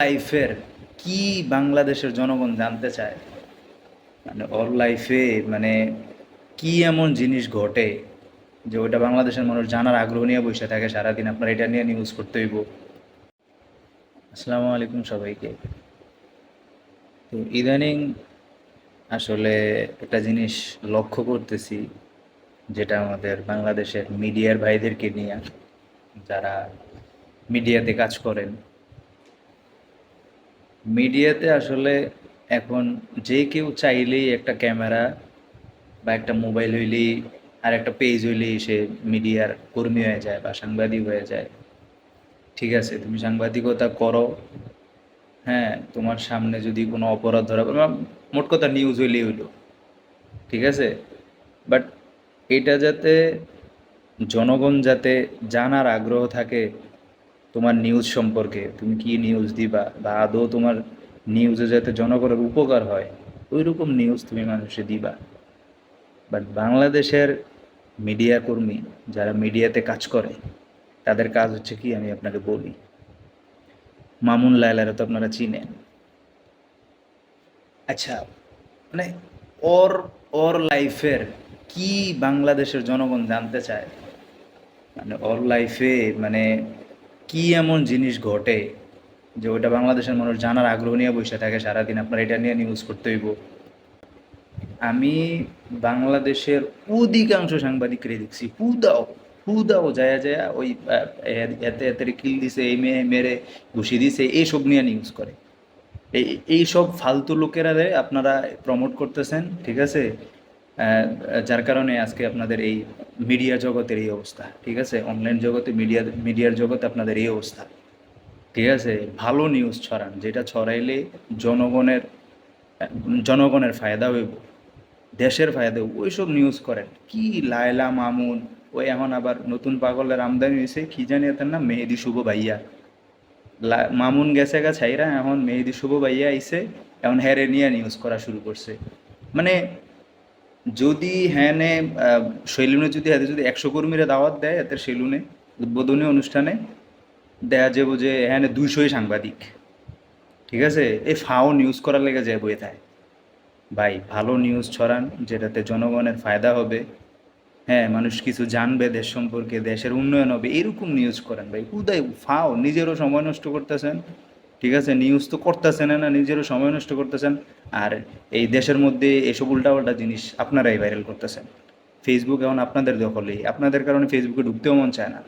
লাইফের কি বাংলাদেশের জনগণ জানতে চায়? মানে ওর লাইফে মানে কি এমন জিনিস ঘটে যে ওটা বাংলাদেশের মানুষ জানার আগ্রহ নিয়ে বসে থাকে সারাদিন? আপনার এটা নিয়ে নিউজ করতে হইব। আসসালামু আলাইকুম সবাইকে। তো ইদানিং আসলে একটা জিনিস লক্ষ্য করতেছি, যেটা আমাদের বাংলাদেশের মিডিয়ার ভাইদেরকে নিয়ে, যারা মিডিয়াতে কাজ করেন। মিডিয়াতে আসলে এখন যে কেউ চাইলেই একটা ক্যামেরা বা একটা মোবাইল হইলেই আর একটা পেজ হইলেই সে মিডিয়ার কর্মী হয়ে যায় বা সাংবাদিক হয়ে যায়। ঠিক আছে, তুমি সাংবাদিকতা করো, হ্যাঁ, তোমার সামনে যদি কোনো অপরাধ ধরা পড়ে বা মোট কথা নিউজ হইলেই হইলো। ঠিক আছে, বাট এটা যাতে জনগণ যাতে জানার আগ্রহ থাকে তোমার নিউজ সম্পর্কে, তুমি কি নিউজ দিবা বা আদৌ তোমার নিউজে যাতে জনগণের উপকার হয়, ওই রকম নিউজ তুমি মানুষে দিবা। বাট বাংলাদেশের মিডিয়া কর্মী যারা মিডিয়াতে কাজ করে, তাদের কাজ হচ্ছে কি, আমি আপনাকে বলি। মামুন লায়লারে তো আপনারা চিনেন। আচ্ছা, মানে ওর ওর লাইফের কি বাংলাদেশের জনগণ জানতে চায়? মানে ওর লাইফে মানে কি এমন জিনিস ঘটে যে ওটা বাংলাদেশের মানুষ জানার আগ্রহ নিয়ে বসে থাকে সারাদিন? আপনার এটা নিয়ে নিউজ করতে হইব। আমি বাংলাদেশের অধিকাংশ সাংবাদিকরে দেখছি হুদাও হুদাও যায় যায় ওই এতে এতে কিল দিছে, এই মেয়ে মেরে ঘুষি দিছে, এইসব নিয়ে নিউজ করে। এই এইসব ফালতু লোকেরা আপনারা প্রমোট করতেছেন, ঠিক আছে? যার কারণে আজকে আপনাদের এই মিডিয়া জগতের এই অবস্থা, ঠিক আছে? অনলাইন জগতে মিডিয়ার জগতে আপনাদের এই অবস্থা, ঠিক আছে? ভালো নিউজ ছড়ান, যেটা ছড়াইলে জনগণের জনগণের ফায়দা হইব, দেশের ফায়দা হইব, ওইসব নিউজ করেন। কি লায়লা মামুন, ওই এখন আবার নতুন পাগলের আমদানি হয়েছে, কি জানি এদের নাম, মেহেদি শুভ ভাইয়া। মামুন গেছে গা ছাইরা, এখন মেহেদি শুভ ভাইয়া আইছে, এখন হ্যারে নিয়ে নিউজ করা শুরু করছে। মানে যদি হ্যাঁ নে সেলুনে যদি এতে যদি 100 কর্মীরা দাওয়াত দেয় এদের সেলুনে উদ্বোধনী অনুষ্ঠানে, দেখা যাবো যে হ্যাঁ 200ই সাংবাদিক। ঠিক আছে, এই ফাও নিউজ করার লেগে যায় বইয়ে থাকে। ভাই, ভালো নিউজ ছড়ান যেটাতে জনগণের ফায়দা হবে, হ্যাঁ, মানুষ কিছু জানবে দেশ সম্পর্কে, দেশের উন্নয়ন হবে, এরকম নিউজ করেন। ভাই হুদাই ফাও নিজেরও সময় নষ্ট করতেছেন, ঠিক আছে? নিউজ তো করতেছেন না, নিজেরও সময় নষ্ট করতেছেন। আর এই দেশের মধ্যে এসব উল্টাপাল্টা জিনিস আপনারাই ভাইরাল করতেছেন। ফেসবুক এখন আপনাদের দখলেই, আপনাদের কারণে ফেসবুকে ঢুকতেও মন চায় না।